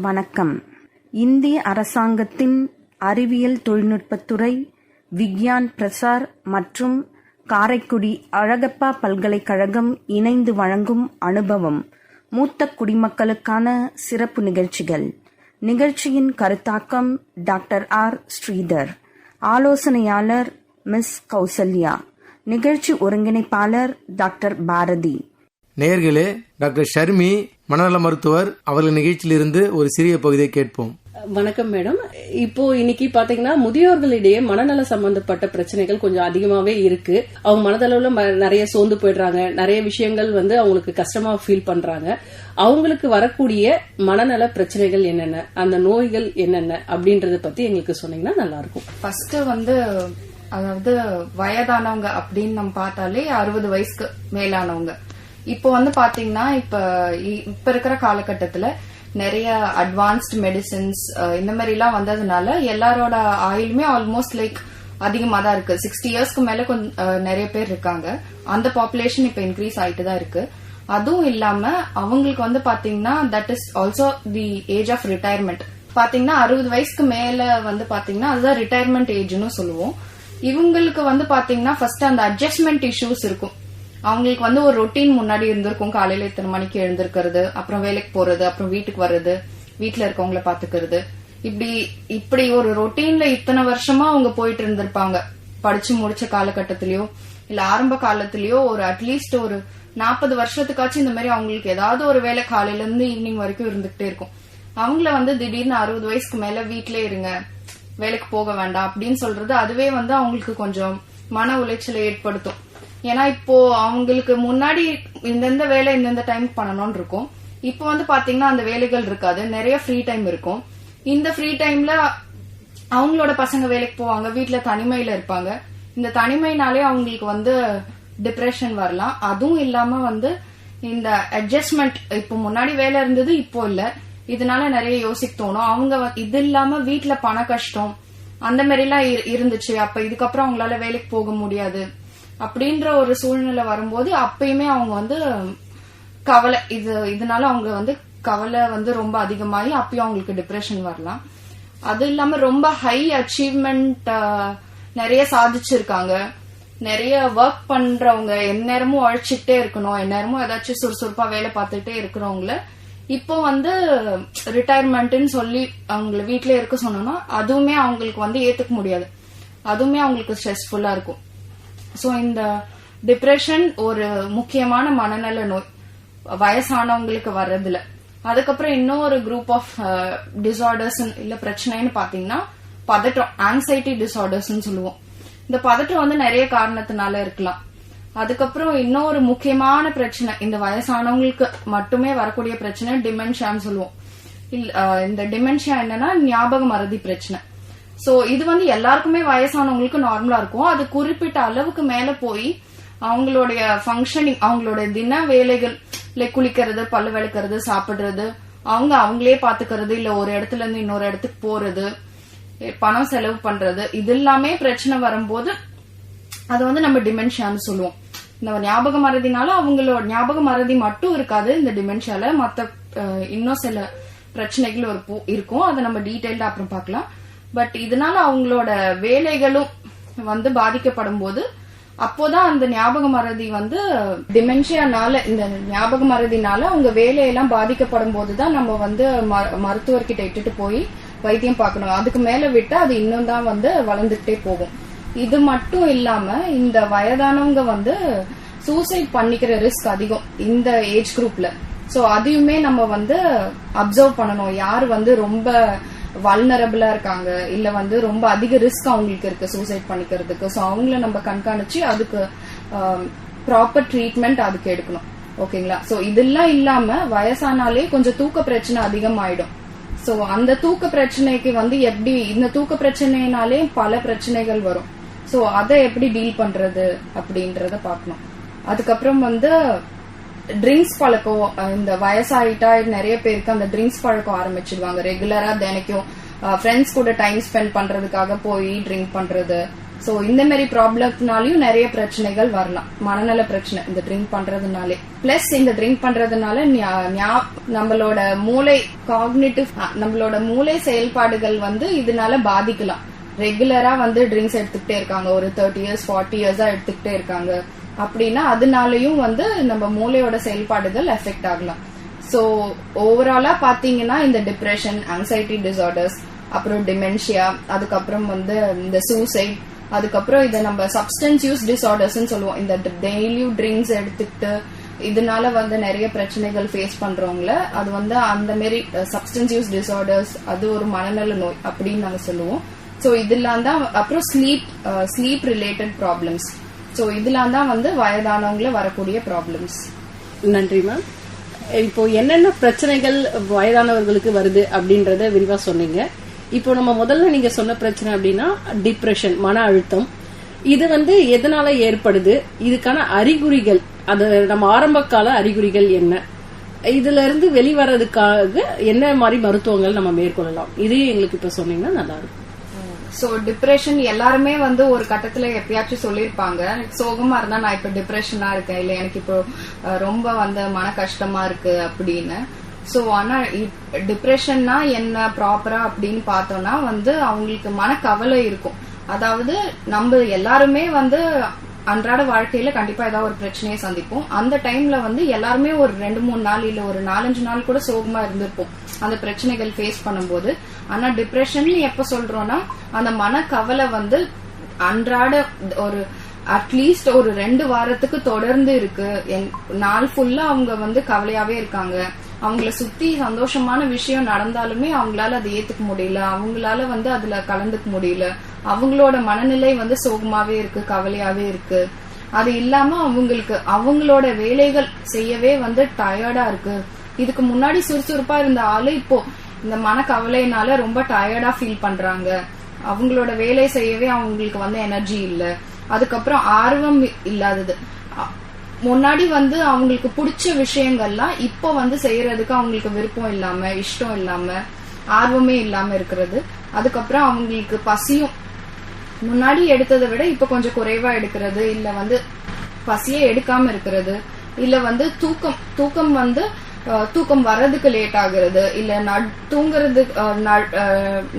வணக்கம். இந்திய அரசாங்கத்தின் அறிவியல் தொழில்நுட்பத்துறை, விக்யான் பிரசார் மற்றும் காரைக்குடி அழகப்பா பல்கலைக்கழகம் இணைந்து வழங்கும் அனுபவம் மூத்த குடிமக்களுக்கான சிறப்பு நிகழ்ச்சிகள். நிகழ்ச்சியின் கருத்தாக்கம் டாக்டர் ஆர். ஸ்ரீதர். ஆலோசனையாளர் மிஸ் கௌசல்யா. நிகழ்ச்சி ஒருங்கிணைப்பாளர் டாக்டர் பாரதி. நேயர்களே, டாக்டர் ஷர்மி மனநல மருத்துவர் அவர்கள் நிகழ்ச்சியிலிருந்து ஒரு சிறிய பகுதியை கேட்போம். வணக்கம் மேடம். இப்போ இன்னைக்கு பாத்தீங்கன்னா முதியோர்களிடையே மனநல சம்பந்தப்பட்ட பிரச்சனைகள் கொஞ்சம் அதிகமாவே இருக்கு. அவங்க மனதளவுல நிறைய சோர்ந்து போயிடுறாங்க, நிறைய விஷயங்கள் அவங்களுக்கு கஷ்டமா ஃபீல் பண்றாங்க. அவங்களுக்கு வரக்கூடிய மனநல பிரச்சனைகள் என்னென்ன, அந்த நோய்கள் என்னென்ன அப்படின்றத பத்தி எங்களுக்கு சொன்னீங்கன்னா நல்லா இருக்கும். ஃபர்ஸ்ட் அதாவது வயதானவங்க அப்படின்னு நம்ம பார்த்தாலே 60 வயசுக்கு மேலானவங்க. இப்போ பாத்தீங்கன்னா இப்ப இருக்கிற காலகட்டத்துல நிறைய அட்வான்ஸ்ட் மெடிசின்ஸ் இந்த மாதிரி எல்லாம் வந்ததுனால எல்லாரோட ஆயுளுமே ஆல்மோஸ்ட் அதிகமா தான் இருக்கு. 60 இயர்ஸ்க்கு மேல நிறைய பேர் இருக்காங்க. அந்த பாப்புலேஷன் இப்ப இன்க்ரீஸ் ஆயிட்டு தான் இருக்கு. அதுவும் இல்லாம அவங்களுக்கு பாத்தீங்கன்னா that is also the age of retirement. பாத்தீங்கன்னா 60 வயசுக்கு மேல பாத்தீங்கன்னா அதுதான் ரிட்டையர்மெண்ட் ஏஜ்னு சொல்லுவோம். இவங்களுக்கு பாத்தீங்கன்னா ஃபர்ஸ்ட் அந்த அட்ஜஸ்ட்மெண்ட் இஷ்யூஸ் இருக்கும். அவங்களுக்கு ஒரு ரொட்டீன் முன்னாடி இருந்திருக்கும். காலையில இத்தனை மணிக்கு எழுந்திருக்கிறது, அப்புறம் வேலைக்கு போறது, அப்புறம் வீட்டுக்கு வர்றது, வீட்டுல இருக்கவங்கள பாத்துக்கிறது, இப்படி ஒரு ரொட்டீன்ல இத்தனை வருஷமா அவங்க போயிட்டு இருந்திருப்பாங்க. படிச்சு முடிச்ச காலகட்டத்திலயோ இல்ல ஆரம்ப காலத்திலயோ ஒரு அட்லீஸ்ட் ஒரு 40 வருஷத்துக்காச்சும் இந்த மாதிரி அவங்களுக்கு ஏதாவது ஒரு வேலை காலையில இருந்து ஈவினிங் வரைக்கும் இருந்துகிட்டே இருக்கும். அவங்கள திடீர்னு 60 வயசுக்கு மேல வீட்லயே இருங்க, வேலைக்கு போக வேண்டாம் அப்படின்னு சொல்றது அதுவே அவங்களுக்கு கொஞ்சம் மன உளைச்சலை ஏற்படுத்தும். ஏன்னா இப்போ அவங்களுக்கு முன்னாடி இந்தந்த வேலை இந்தந்த டைம் பண்ணணும்னு இருக்கும். இப்போ பாத்தீங்கன்னா அந்த வேலைகள் இருக்காது, நிறைய ஃப்ரீ டைம் இருக்கும். இந்த ஃப்ரீ டைம்ல அவங்களோட பசங்க வேலைக்கு போவாங்க, வீட்டுல தனிமையில இருப்பாங்க. இந்த தனிமைனாலே அவங்களுக்கு டிப்ரெஷன் வரலாம். அதுவும் இல்லாம இந்த அட்ஜஸ்ட்மெண்ட், இப்போ முன்னாடி வேலை இருந்தது இப்போ இல்ல, இதனால நிறைய யோசிக்க தோணும். அவங்க இது இல்லாம வீட்டுல பண கஷ்டம் அந்த மாதிரி எல்லாம் இருந்துச்சு. அப்ப இதுக்கப்புறம் அவங்களால வேலைக்கு போக முடியாது அப்படின்ற ஒரு சூழ்நிலை வரும்போது அப்பயுமே அவங்க கவலை, இதனால அவங்க கவலை ரொம்ப அதிகமாகி அப்பயும் அவங்களுக்கு டிப்ரெஷன் வரலாம். அது இல்லாம ரொம்ப ஹை அச்சீவ்மெண்ட் நிறைய சாதிச்சிருக்காங்க, நிறைய ஒர்க் பண்றவங்க, எந்நேரமும் உழைச்சிட்டே இருக்கணும், எந்நேரமும் ஏதாச்சும் சுறுசுறுப்பா வேலை பார்த்துட்டே இருக்கிறவங்கள இப்போ ரிட்டையர்மெண்ட்னு சொல்லி அவங்கள வீட்லயே இருக்க சொன்னோம்னா அதுவுமே அவங்களுக்கு ஏத்துக்க முடியாது. அதுவுமே அவங்களுக்கு ஸ்ட்ரெஸ்ஃபுல்லா இருக்கும். சோ இந்த டிப்ரெஷன் ஒரு முக்கியமான மனநல நோய் வயசானவங்களுக்கு வர்றதுல. அதுக்கப்புறம் இன்னொரு குரூப் ஆஃப் டிசார்டர்ஸ் இல்ல பிரச்சனைன்னு பாத்தீங்கன்னா பதட்டம், ஆங்ஸைட்டி டிசார்டர்ஸ் சொல்லுவோம். இந்த பதட்டம் நிறைய காரணத்தினால இருக்கலாம். அதுக்கப்புறம் இன்னொரு முக்கியமான பிரச்சனை, இந்த வயசானவங்களுக்கு மட்டுமே வரக்கூடிய பிரச்சனை டிமென்ஷியான்னு சொல்லுவோம். இந்த டிமென்ஷியா என்னன்னா ஞாபக மறதி பிரச்சனை. சோ இது எல்லாருக்குமே வயசானவங்களுக்கு நார்மலா இருக்கும். அது குறிப்பிட்ட அளவுக்கு மேல போய் அவங்களுடைய ஃபங்க்ஷனிங், அவங்களுடைய தின வேலைகள் குளிக்கிறது, பல்லு விளக்குறது, சாப்பிடுறது, அவங்களே பாத்துக்கிறது, இல்ல ஒரு இடத்துல இருந்து இன்னொரு இடத்துக்கு போறது, பணம் செலவு பண்றது, இது எல்லாமே பிரச்சனை வரும்போது அது நம்ம டிமென்ஷியான்னு சொல்லுவோம். இந்த ஞாபக மறதினால அவங்களோட ஞாபக மறதி மட்டும் இருக்காது, இந்த டிமென்ஷியால மத்த இன்னும் சில பிரச்சனைகள் இருக்கும். அதை நம்ம டீடைல்டா அப்புறம் பார்க்கலாம். பட் இதனால அவங்களோட வேலைகளும் பாதிக்கப்படும் போது அப்போதான் அந்த ஞாபக மறதி டிமென்ஷியானால, இந்த ஞாபக மறதினால அவங்க வேலையெல்லாம் பாதிக்கப்படும் போதுதான் நம்ம மருத்துவர்கிட்ட இட்டுட்டு போய் வைத்தியம் பார்க்கணும். அதுக்கு மேல விட்டா அது இன்னும் தான் வளர்ந்துட்டே போகும். இது மட்டும் இல்லாம இந்த வயதானவங்க சூசைட் பண்ணிக்கிற ரிஸ்க் அதிகம் இந்த ஏஜ் குரூப்ல. சோ அதையுமே நம்ம அப்சர்வ் பண்ணணும். யாரு ரொம்ப வல்னரபிளா இருக்காங்க, இல்ல ரொம்ப அதிக ரிஸ்க் அவங்களுக்கு இருக்கு சூசைட் பண்ணிக்கிறதுக்கு. சோ அவங்கள நம்ம கண்காணிச்சு அதுக்கு ப்ராப்பர் ட்ரீட்மெண்ட் அதுக்கு எடுக்கணும். ஓகேங்களா? சோ இதெல்லாம் இல்லாம வயசானாலே கொஞ்சம் தூக்க பிரச்சனை அதிகமாயிடும். சோ அந்த தூக்க பிரச்சனைக்கு எப்படி, இந்த தூக்க பிரச்சனைனாலே பல பிரச்சனைகள் வரும். சோ அதை எப்படி டீல் பண்றது அப்படின்றத பாக்கணும். அதுக்கப்புறம் ட்ரிங்க்ஸ் பழக்கம், இந்த வயசாயிட்டா நிறைய பேருக்கு அந்த ட்ரிங்க்ஸ் பழக்கம் ஆரம்பிச்சிடுவாங்க. ரெகுலரா தினைக்கும் ஃப்ரெண்ட்ஸ் கூட டைம் ஸ்பெண்ட் பண்றதுக்காக போய் ட்ரிங்க் பண்றது, சோ இந்த மாதிரி ப்ராப்ளம்னாலயும் நிறைய பிரச்சனைகள் வரலாம், மனநல பிரச்சனை இந்த ட்ரிங்க் பண்றதுனாலே. பிளஸ் இந்த ட்ரிங்க் பண்றதுனால நம்மளோட மூளை காக்னிட்டிவ், நம்மளோட மூளை செயல்பாடுகள் வந்து இதனால பாதிக்கலாம். ரெகுலரா வந்து ட்ரிங்க்ஸ் எடுத்துக்கிட்டே இருக்காங்க, ஒரு 30 years 40 years எடுத்துக்கிட்டே இருக்காங்க அப்படின்னா அதனாலயும் வந்து நம்ம மூளையோட செயல்பாடுகள் எஃபெக்ட் ஆகலாம். சோ ஓவராலா பாத்தீங்கன்னா இந்த டிப்ரெஷன், ஆங்ஸைட்டி டிசார்டர்ஸ், அப்புறம் டிமென்ஷியா, அதுக்கப்புறம் வந்து இந்த சூசைட், அதுக்கப்புறம் இதை நம்ம சப்ஸ்டன்ஸ் யூஸ் டிசார்டர்ஸ் சொல்லுவோம். இந்த டெய்லியும் ட்ரிங்க்ஸ் எடுத்துக்கிட்டு இதனால வந்து நிறைய பிரச்சனைகள் ஃபேஸ் பண்றவங்கள அது வந்து அந்த மாதிரி சப்ஸ்டன்ஸ் யூஸ் டிசார்டர்ஸ், அது ஒரு மனநல நோய் அப்படின்னு நாங்க சொல்லுவோம். சோ இதெல்லாம் தான். அப்புறம் ஸ்லீப் ரிலேட்டட் ப்ராப்ளம்ஸ். சோ இதெல்லாம் தான் வந்து வயதானவங்கள வரக்கூடிய ப்ராப்ளம்ஸ். நன்றி மேம். இப்போ என்னென்ன பிரச்சனைகள் வயதானவர்களுக்கு வருது அப்படின்றத விரிவா சொன்னீங்க. இப்போ நம்ம முதல்ல நீங்க சொன்ன பிரச்சனை அப்படின்னா டிப்ரெஷன், மன அழுத்தம். இது வந்து எதனால ஏற்படுது, இதுக்கான அறிகுறிகள், அது நம்ம ஆரம்ப கால அறிகுறிகள் என்ன, இதுல இருந்து வெளிவரதுக்காக என்ன மாதிரி மருத்துவங்கள் நம்ம மேற்கொள்ளலாம், இதையும் எங்களுக்கு இப்ப சொன்னீங்கன்னா நல்லா இருக்கும். சோ டிப்ரெஷன் எல்லாருமே வந்து ஒரு கட்டத்துல எப்பயாச்சும் சொல்லிருப்பாங்க, சோகமா இருந்தா நான் இப்ப டிப்ரெஷனா இருக்கேன், இல்ல எனக்கு இப்போ ரொம்ப வந்து மன கஷ்டமா இருக்கு அப்படின்னு. சோ ஆனா டிப்ரெஷன்னா என்ன ப்ராப்பரா அப்படின்னு பார்த்தோம்னா வந்து அவங்களுக்கு மனக்கவலை இருக்கும். அதாவது நம்ம எல்லாருமே வந்து அன்றாட வாழ்க்கையில கண்டிப்பா ஏதாவது ஒரு பிரச்சனையை சந்திப்போம். அந்த டைம்ல வந்து எல்லாருமே ஒரு 2-3 நாள் இல்ல ஒரு 4-5 நாள் கூட சோகமா இருந்திருப்போம் அந்த பிரச்சனைகள் ஃபேஸ் பண்ணும்போது. ஆனா டிப்ரெஷன் எப்ப சொல்றோம்னா அந்த மனக்கவலை வந்து அன்றாட ஒரு அட்லீஸ்ட் ஒரு 2 வாரத்துக்கு தொடர்ந்து இருக்கு, நாள் ஃபுல்லா அவங்க வந்து கவலையாவே இருக்காங்க, அவங்கள சுத்தி சந்தோஷமான விஷயம் நடந்தாலுமே அவங்களால அதை ஏத்துக்க முடியல, அவங்களால வந்து அதுல கலந்துக்க முடியல, அவங்களோட மனநிலை வந்து சோகமாவே இருக்கு, கவலையாவே இருக்கு. அது இல்லாம அவங்களுக்கு அவங்களோட வேலைகள் செய்யவே வந்து டயர்டா இருக்கு. இதுக்கு முன்னாடி சுறுசுறுப்பா இருந்த ஆளு இப்போ இந்த மனக்கவலையினால ரொம்ப டயர்டா ஃபீல் பண்றாங்க, அவங்களோட வேலை செய்யவே அவங்களுக்கு வந்து எனர்ஜி இல்ல. அதுக்கப்புறம் ஆர்வம் இல்லாதது, முன்னாடி வந்து அவங்களுக்கு பிடிச்ச விஷயங்கள்லாம் இப்ப வந்து செய்யறதுக்கு அவங்களுக்கு விருப்பம் இல்லாம, இஷ்டம் இல்லாம, ஆர்வமே இல்லாம இருக்கிறது. அதுக்கப்புறம் அவங்களுக்கு பசியும் முன்னாடி எடுத்ததை விட இப்ப கொஞ்சம் குறைவா எடுக்கிறது, இல்ல வந்து பசியே எடுக்காம இருக்கிறது, இல்ல வந்து தூக்கம் வந்து தூக்கம் வர்றதுக்கு லேட் ஆகுறது, இல்ல தூங்குறது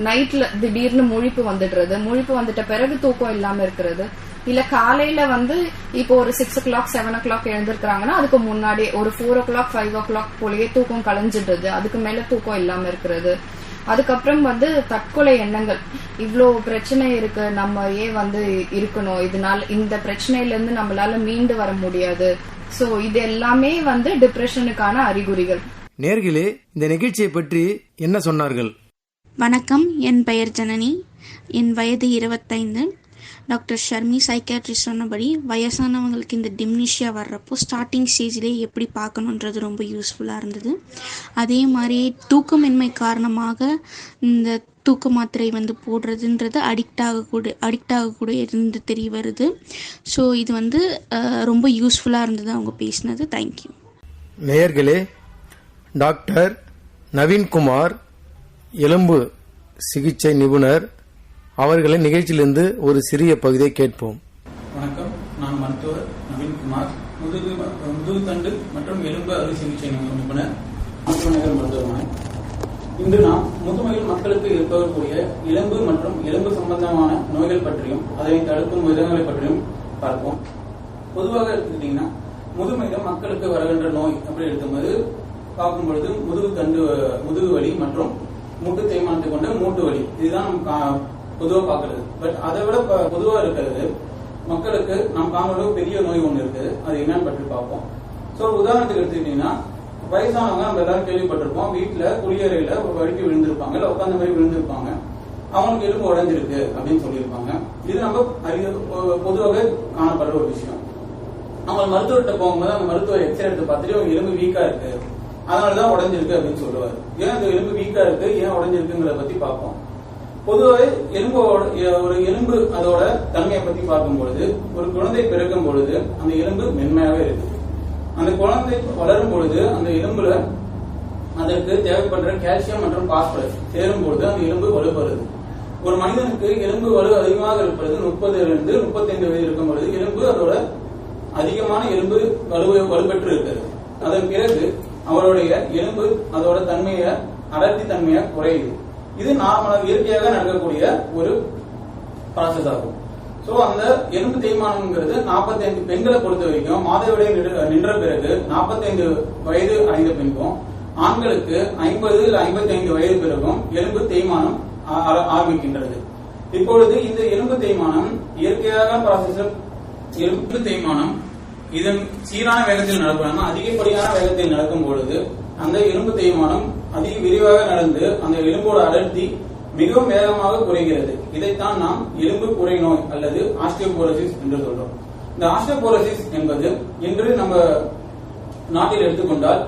நைட்ல திடீர்னு முழிப்பு வந்துடுறது, முழிப்பு வந்துட்ட பிறகு தூக்கம் இல்லாம இருக்கிறது, இல்ல காலையில வந்து இப்போ ஒரு 6 o'clock 7 o'clock எழுந்திருக்காங்கன்னா அதுக்கு முன்னாடி ஒரு 4 o'clock 5 o'clock போலயே தூக்கம் கலைஞ்சிடுறது, அதுக்கு மேல தூக்கம் இல்லாம இருக்கிறது. அதுக்கப்புறம் வந்து தற்கொலை எண்ணங்கள், இவ்ளோ பிரச்சனை இருக்கு, நம்ம ஏன் வந்து இருக்கணும், இதனால இந்த பிரச்சனையில இருந்து நம்மளால மீண்டு வர முடியாது. சோ இது எல்லாமே வந்து டிப்ரெஷனுக்கான அறிகுறிகள். நேர்களே, இந்த நிகழ்ச்சியை பற்றி என்ன சொன்னார்கள்? வணக்கம், என் பெயர் ஜனனி, என் வயது 25. டாக்டர் ஷர்மி சைக்காட்ரிஸ்ட் சொன்னபடி வயசானவங்களுக்கு இந்த டிம்னிஷியா வர்றப்போ ஸ்டார்டிங் ஸ்டேஜ்லேயே எப்படி பார்க்கணுன்றது ரொம்ப யூஸ்ஃபுல்லாக இருந்தது. அதே மாதிரி தூக்கமின்மை காரணமாக இந்த தூக்க மாத்திரை வந்து போடுறதுன்றது அடிக்ட் ஆகக்கூட இருந்து தெரிய வருது. ஸோ இது வந்து ரொம்ப யூஸ்ஃபுல்லாக இருந்தது அவங்க பேசினது. தேங்க்யூ. நேயர்களே, டாக்டர் நவீன்குமார், எலும்பு சிகிச்சை நிபுணர், அவர்களின் நிகழ்ச்சியிலிருந்து ஒரு சிறிய பகுதியை கேட்போம். வணக்கம், நான் மருத்துவர் நவீன்குமார், முதுகுத்தண்டு மற்றும் எலும்பு அறுவை சிகிச்சை நிபுணர், மருத்துவமனை. இன்று நாம் முதுமையில் மக்களுக்கு ஏற்படக்கூடிய எலும்பு மற்றும் எலும்பு சம்பந்தமான நோய்கள் பற்றியும் அதனை தடுக்கும் விதங்களை பற்றியும் பார்ப்போம். பொதுவாக எடுத்துக்கிட்டீங்கன்னா முதுமையில மக்களுக்கு வருகின்ற நோய் அப்படி எடுக்கும்போது பார்க்கும் பொழுது முதுகு வலி மற்றும் மூட்டு தேய்மானத்தை கொண்ட மூட்டு வலி, இதுதான் நம்ம பொதுவாக பார்க்கறது. பட் அதை விட பொதுவாக இருக்கிறது மக்களுக்கு நாம் காணோட பெரிய நோய் ஒன்று இருக்கு, அது என்னன்னு பற்றி பார்ப்போம். ஸோ உதாரணத்துக்கு எடுத்துக்கிட்டீங்கன்னா வயசானவங்க நம்ம எல்லாரும் கேள்விப்பட்டிருப்போம், வீட்டுல குளியறையில ஒரு வழுக்கி விழுந்திருப்பாங்க, இல்ல உட்காந்த மாதிரி விழுந்திருப்பாங்க, அவங்களுக்கு எலும்பு உடைஞ்சிருக்கு அப்படின்னு சொல்லியிருப்பாங்க. இது நம்ம பொதுவாக காணப்படுற ஒரு விஷயம். அவங்க மருத்துவர்கிட்ட போகும்போது அந்த மருத்துவர் எக்ஸ்ரே எடுத்து பார்த்துட்டு அவங்க எலும்பு வீக்கா இருக்கு, அதனாலதான் உடைஞ்சிருக்கு அப்படின்னு சொல்லுவாரு. ஏன் அந்த எலும்பு வீக்கா இருக்கு, ஏன் உடைஞ்சிருக்குங்கிறத பத்தி பார்ப்போம். பொதுவாக ஒரு எலும்பு அதோட தன்மையை பத்தி பார்க்கும் பொழுது, ஒரு குழந்தை பிறக்கும் பொழுது அந்த எலும்பு மென்மையாவே இருக்கு. அந்த குழந்தை வளரும் பொழுது அந்த எலும்புல அதற்கு தேவைப்படுற கால்சியம் மற்றும் பாஸ்பரஸ் சேரும் பொழுது அந்த எலும்பு வலுப்படுது. ஒரு மனிதனுக்கு எலும்பு வலு அதிகமாக இருப்பது 30 to 35 வயது இருக்கும் பொழுது எலும்பு அதோட அதிகமான எலும்பு வலுப்பெற்று இருக்கிறது. அதன் பிறகு அவருடைய எலும்பு அதோட தன்மையை அடர்த்தி தன்மையை குறையுது. இது நார்மலாக இயற்கையாக நடக்கக்கூடிய ஒரு ப்ராசஸ் ஆகும். சோ அந்த எலும்பு தேய்மானம்ங்கிறது 45 பெண்களை பொறுத்த வரைக்கும் மாதவிடாய் நின்ற பிறகு 45 வயது அடைந்த பெண்கும், ஆண்களுக்கு 50 இல்ல 55 வயது பிறகும் எலும்பு தேய்மானம் ஆரம்பிக்கின்றது. இப்பொழுது இந்த எலும்பு தேய்மானம் இயற்கையாக ப்ராசஸ் எலும்பு தேய்மானம் இதன் சீரான வேகத்தில் நடக்காம அதிகப்படியான வேகத்தில் நடக்கும் பொழுது அந்த எலும்பு தேய்மானம் அதிக விரிவாக நடந்து அந்த எலும்போட அடர்த்தி மிகவும் வேகமாக குறைகிறது. இதைத்தான் நாம் எலும்பு குறை நோய் அல்லது ஆஸ்டியோபோரோசிஸ் என்று சொல்றோம். இந்த ஆஸ்டியோபோரோசிஸ் என்பது இன்று நம்ம நாட்டில் எடுத்துக்கொண்டால்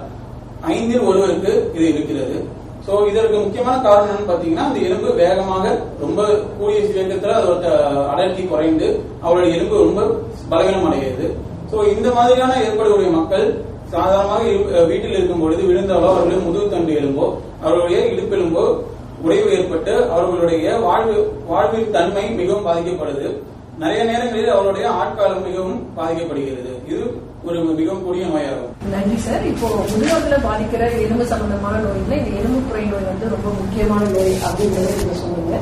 5 ஒருவருக்கு இது இருக்கிறது. சோ இதற்கு முக்கியமான காரணம் என்னன்னு பாத்தீங்கன்னா, அந்த எலும்பு வேகமாக ரொம்ப கூடிய வேகத்துல அதோட அடர்த்தி குறைந்து அவருடைய எலும்பு ரொம்ப பலவீனம் அடைகிறது. சோ இந்த மாதிரியான ஏற்படக்கூடிய மக்கள் சாதாரணமாக வீட்டில் இருக்கும் பொழுது விழுந்தாலோ அவர்களுடைய முதுகுத்தண்டு எலும்போ அவர்களுடைய இடுப்பெலும்போ உடைவு ஏற்பட்டு அவர்களுடைய வாழ்வின் தன்மை மிகவும் பாதிக்கப்படுது. நிறைய நேரங்களில் அவருடைய ஆட்காலம் மிகவும் பாதிக்கப்படுகிறது. இது ஒரு மிகவும் கொடிய நோயாகும். நன்றி சார். இப்போ முதியோர்களை பாதிக்கிற எலும்பு சம்பந்தமான நோய்ல இந்த எலும்பு குறை நோய் ரொம்ப முக்கியமான நோய் அப்படின்றத நீங்க சொன்னீங்க.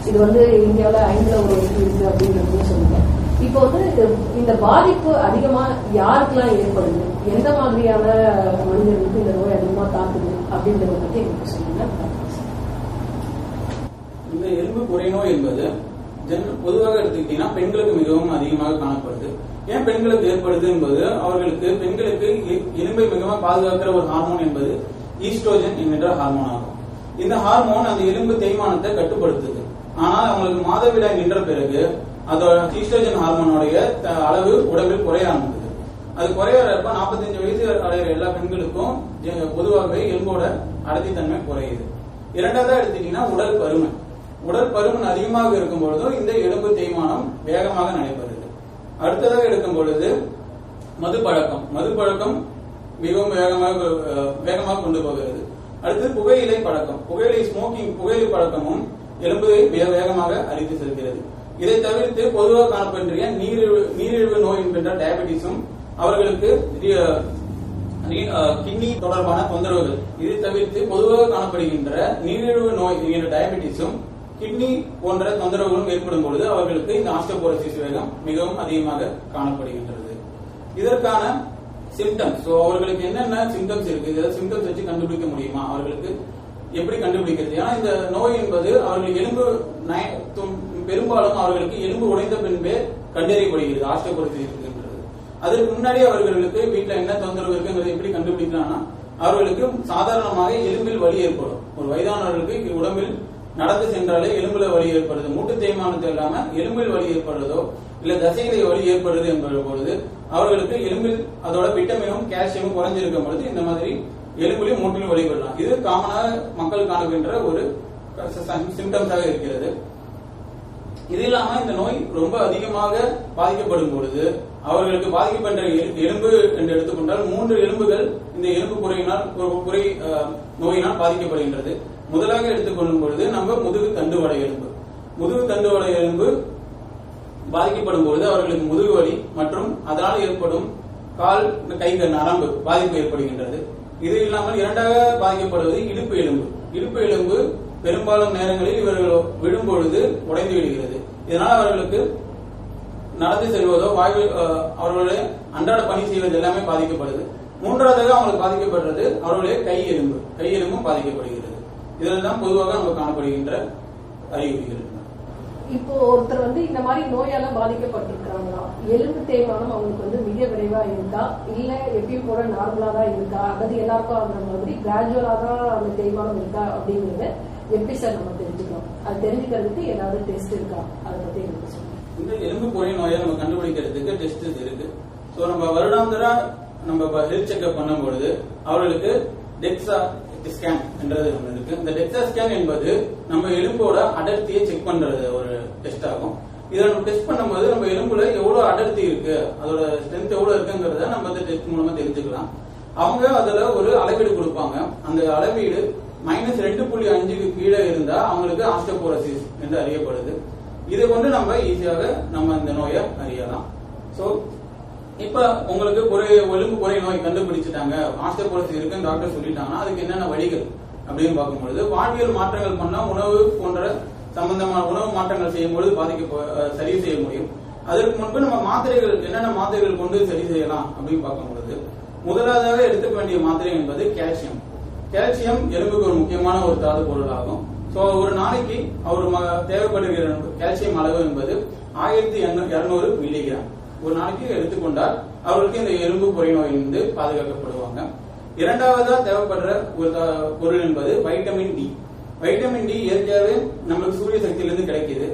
இது இந்தியாவில 5 ஒருவருக்கு இருக்கு அப்படின்றது சொன்னீங்க. இப்போ இந்த பாதிப்பு அதிகமா யாருக்கெல்லாம் ஏற்படுது, எந்த மாதிரியான மனிதர்களுக்கு இந்த நோய் அதிகமா தாக்குது அப்படின்றத பத்தி எனக்கு சொல்லுங்க. இந்த எலும்பு குறை நோய் என்பது பொதுவாக எடுத்துக்கிட்டீங்கன்னா பெண்களுக்கு மிகவும் அதிகமாக காணப்படுது. ஏன் பெண்களுக்கு ஏற்படுது என்பது அவர்களுக்கு பெண்களுக்கு எலும்பை மிகவும் பாதுகாக்கிற ஒரு ஹார்மோன் என்பது ஈஸ்ட்ரோஜன் என்கின்ற ஹார்மோன் ஆகும். இந்த ஹார்மோன் அந்த எலும்பு தேய்மானத்தை கட்டுப்படுத்துது. ஆனால் அவங்களுக்கு மாதவிடாய் நின்ற பிறகு அதோட ஈஸ்ட்ரோஜன் ஹார்மோனுடைய அளவு உடம்பில் குறைய ஆரம்பிக்குது. அது குறையறப்ப 45 வயசு அடைகிற எல்லா பெண்களுக்கும் பொதுவாகவே எலும்போட அடர்த்தி தன்மை குறையுது. இரண்டாவதா எடுத்துட்டீங்கன்னா உடல் பருமன் அதிகமாக இருக்கும் பொழுதும் இந்த எலும்பு தேய்மானம் வேகமாக நடைபெறுது. அடுத்ததாக எடுக்கும் பொழுது மதுப்பழக்கம் மிகவும் வேகமாக கொண்டு போகிறது. அடுத்து புகையிலை பழக்கமும் எலும்பை வேகமாக அரித்து செல்கிறது. இதை தவிர்த்து பொதுவாக காணப்படுகிற நீரிழிவு நோய் என்கின்ற டயபெட்டிஸும் அவர்களுக்கு கிட்னி தொடர்பான தொந்தரவுகள். இதை தவிர்த்து பொதுவாக காணப்படுகின்ற நீரிழிவு நோய் என்கின்ற டயபெட்டிஸும் கிட்னி போன்ற தொந்தரவுகளும் ஏற்படும் பொழுது அவர்களுக்கு இந்த ஆஸ்டியோபோரோசிஸ் வேகம் மிகவும் அதிகமாக காணப்படுகின்றது. இதற்கான சிம்டம்ஸ், அவர்களுக்கு என்னென்ன சிம்டம்ஸ் இருக்கு, இதை சிம்டம்ஸ் வச்சு கண்டுபிடிக்க முடியுமா, அவர்களுக்கு எப்படி கண்டுபிடிக்கிறது? ஏன்னா இந்த நோய் என்பது அவர்கள் எலும்பு பெரும்பாலும் அவர்களுக்கு எலும்பு உடைந்த பின்பே கண்டறியப்படுகிறது ஆஸ்டியோபோரோசிஸ் இருக்குன்றது. அதற்கு முன்னாடி அவர்களுக்கு வீட்டில் என்ன தொந்தரவு இருக்குங்கிறது எப்படி கண்டுபிடிக்கலாம்னா, அவர்களுக்கு சாதாரணமாக எலும்பில் வலி ஏற்படும். ஒரு வயதானவர்களுக்கு உடம்பில் நடந்து சென்றாலே எலும்புல வலி ஏற்படுது. மூட்டு தேய்மானத்தை இல்லாம எலும்பில் வலி ஏற்படுறதோ இல்ல தசைகளை வலி ஏற்படுறது என்பது பொழுது அவர்களுக்கு எலும்பில் அதோட விட்டமினும் கால்சியமும் குறைஞ்சிருக்கும் பொழுது இந்த மாதிரி எலும்பிலும் மூட்டிலும் வலி வரலாம். இது காமனாக மக்கள் காணுகின்ற ஒரு சிம்டம்ஸாக இருக்கிறது. இது இல்லாம இந்த நோய் ரொம்ப அதிகமாக பாதிக்கப்படும் பொழுது அவர்களுக்கு பாதிக்கப்படுற எலும்பு என்று எடுத்துக்கொண்டால் 3 எலும்புகள் இந்த எலும்பு நோயினால் பாதிக்கப்படுகின்றது. முதலாக எடுத்துக்கொள்ளும் பொழுது நம்ம முதுகு தண்டுவடை எலும்பு பாதிக்கப்படும் பொழுது அவர்களுக்கு முதுகு வலி மற்றும் அதனால் ஏற்படும் கால் கைகள் நரம்பு பாதிப்பு ஏற்படுகின்றது. இது இல்லாமல் இரண்டாக பாதிக்கப்படுவது இடுப்பு எலும்பு பெரும்பாலும் நேரங்களில் இவர்கள் விழும் பொழுது உடைந்து விடுகிறது. இதனால் அவர்களுக்கு நடந்து செல்வதோ அவர்களுடைய அன்றாட பணி செய்வது எல்லாமே பாதிக்கப்படுது. மூன்றாவதாக அவங்களுக்கு பாதிக்கப்படுறது அவர்களுடைய கை எலும்பும் பாதிக்கப்படுகிறது. இதெல்லாம் பொதுவாக நம்ம காணப்படுகின்ற அறிகுறிகள். இப்போ ஒருத்தர் இந்த மாதிரி நோயால பாதிக்கப்பட்டிருக்காங்களா, எலும்பு தேய்மானம் அவங்களுக்கு மிக விரைவா இருக்கா, இல்ல எப்பயும் போல நார்மலா தான் இருக்கா, அதாவது எல்லாருக்கும் அந்த மாதிரி கிராஜுவலா தான் அந்த தேய்மானம் இருக்கா அப்படிங்கறத எப்படி சார் நம்ம தெரிஞ்சுக்கலாம்? அது தெரிஞ்சுக்கிறதுக்கு ஏதாவது டெஸ்ட் இருக்கா, அதை பத்தி எனக்கு சொல்லுங்க. இந்த எலும்பு குறை நோயை நம்ம கண்டுபிடிக்கிறதுக்கு டெஸ்ட் இருக்கு. சோ நம்ம வருடாந்திர நம்ம ஹெல்த் செக்அப் பண்ணும்பொழுது அவர்களுக்கு டெக்ஸா ஸ்கேன் என்றது ஒன்று இருக்கு. இந்த டெக்ஸா ஸ்கேன் என்பது நம்ம எலும்போட அடர்த்தியை செக் பண்றது ஒரு டெஸ்ட் ஆகும். இதை நம்ம டெஸ்ட் பண்ணும்போது நம்ம எலும்புல எவ்வளவு அடர்த்தி இருக்கு, அதோட ஸ்ட்ரென்த் எவ்வளவு இருக்குங்கிறத நம்ம இந்த டெஸ்ட் மூலமா தெரிஞ்சுக்கலாம். அவங்க அதுல ஒரு அளவீடு கொடுப்பாங்க. அந்த அளவீடு -2.5க்கு கீழே இருந்தா அவங்களுக்கு ஆஸ்டியோபோரோசிஸ் என்று அறியப்படுது. இதை கொண்டு நம்ம ஈஸியாக நம்ம இந்த நோயை அறியலாம். சோ இப்ப உங்களுக்கு எலும்பு குறை நோய் கண்டுபிடிச்சிட்டாங்க, ஆஸ்டியோபோரோசிஸ் இருக்குன்னு டாக்டர் சொல்லிட்டாங்கன்னா அதுக்கு என்னென்ன வழிகள் அப்படின்னு பார்க்கும்பொழுது வாழ்வியல் மாற்றங்கள் பண்ணா உணவு போன்ற சம்பந்தமான உணவு மாற்றங்கள் செய்யும்போது சரி செய்ய முடியும். அதற்கு முன்பு நம்ம மாத்திரைகள் என்னென்ன மாத்திரைகள் கொண்டு சரி செய்யலாம் அப்படின்னு பார்க்கும்பொழுது முதலாவதாக எடுத்துக்க வேண்டிய மாத்திரை என்பது கால்சியம். கால்சியம் எலும்புக்கு ஒரு முக்கியமான ஒரு தாது பொருள் ஆகும். சோ ஒரு நாளைக்கு தேவைப்படுகிற கால்சியம் அளவு என்பது 1200 மில்லிகிராம் ஒரு நாளைக்கு எடுத்துக்கொண்டால் அவர்களுக்கு இந்த எலும்பு குறை நோயிலிருந்து பாதுகாக்கப்படுவாங்க. இரண்டாவதா தேவைப்படுற ஒரு பொருள் என்பது வைட்டமின் டி. வைட்டமின் டி இயற்கையாகவே நம்மளுக்கு சூரிய சக்தியிலிருந்து கிடைக்குது.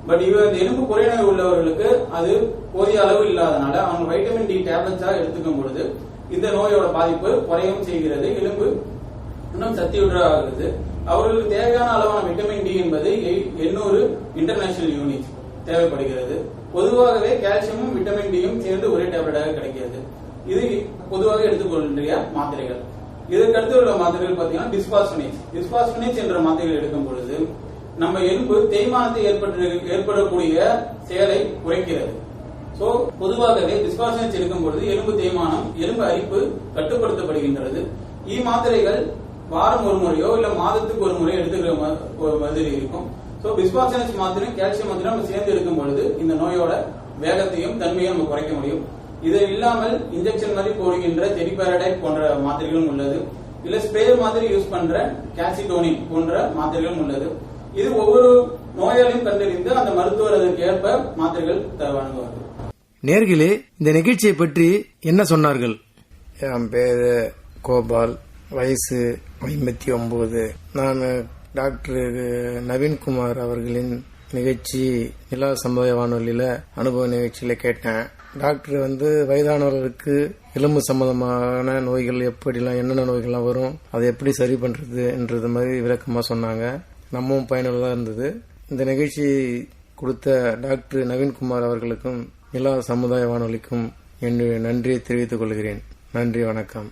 பட் இந்த எலும்பு குறை நோய் உள்ளவர்களுக்கு அது போதிய அளவு இல்லாதனால அவங்க வைட்டமின் டி டேப்லெட்ஸா எடுத்துக்கும் பொழுது இந்த நோயோட பாதிப்பு குறையும் செய்கிறது, எலும்பு இன்னும் சக்தியுற்றதாகிறது. அவர்களுக்கு தேவையான அளவான விட்டமின் டி என்பது 800 இன்டர்நேஷனல் யூனிட் தேவைப்படுகிறது. பொதுவாகவே கால்சியமும் விட்டமின் டியும் சேர்ந்து ஒரே டேப்லெட்டாக கிடைக்கிறது. இது பொதுவாக எடுத்துக்கொள்கின்ற மாத்திரைகள். இதற்கடுத்து உள்ள மாத்திரைகள் பாத்தீங்கன்னா பிஸ்பாஸ்பனேட் என்ற மாத்திரைகள் எடுக்கும் பொழுது நம்ம எலும்பு தேய்மானத்தை ஏற்படக்கூடிய செயலை குறைக்கிறது. சோ பொதுவாகவே பிஸ்பாஸ்பனேட் எடுக்கும் பொழுது எலும்பு தேய்மானம், எலும்பு அரிப்பு கட்டுப்படுத்தப்படுகின்றது. மாத்திரைகள் வாரம் ஒரு முறையோ இல்ல மாதத்துக்கு ஒரு முறை எடுத்துக்கிற மாதிரி இருக்கும். சோ பிஸ்பாஸ்பனேட் மாத்திரை, கால்சியம் மாத்திரை நம்ம சேர்ந்து எடுக்கும் பொழுது இந்த நோயோட வேகத்தையும் தன்மையும் நம்ம குறைக்க முடியும். இது இல்லாமல் இன்ஜெக்ஷன் மாதிரி போடுகின்ற டெரிபாரடைட் போன்ற மாத்திரைகளும் உள்ளது. இல்ல ஸ்ப்ரே மாதிரி யூஸ் பண்ற கால்சிடோனின் போன்ற மாத்திரைகளும் உள்ளது. இது ஒவ்வொரு நோயாளியும் கண்டறிந்து அந்த மருத்துவர் அதற்கு ஏற்ப மாத்திரைகள் வழங்குவார்கள். நேர்களே, இந்த நிகழ்ச்சியை பற்றி என்ன சொன்னார்கள்? என் பேரு கோபால், வயசு 59. நான் டாக்டர் நவீன்குமார் அவர்களின் நிகழ்ச்சி நிலா சமுதாய வானொலியில அனுபவ நிகழ்ச்சியில கேட்டேன். டாக்டர் வயதானவர்களுக்கு எலும்பு சம்பந்தமான நோய்கள் எப்படிலாம், என்னென்ன நோய்கள்லாம் வரும், அதை எப்படி சரி பண்றதுன்றது மாதிரி விளக்கமா சொன்னாங்க. நம்மவும் பயனுள்ளதா இருந்தது. இந்த நிகழ்ச்சி கொடுத்த டாக்டர் நவீன்குமார் அவர்களுக்கும் நிலா சமுதாய வானொலிக்கும் என் நன்றியை தெரிவித்துக் கொள்கிறேன். நன்றி, வணக்கம்.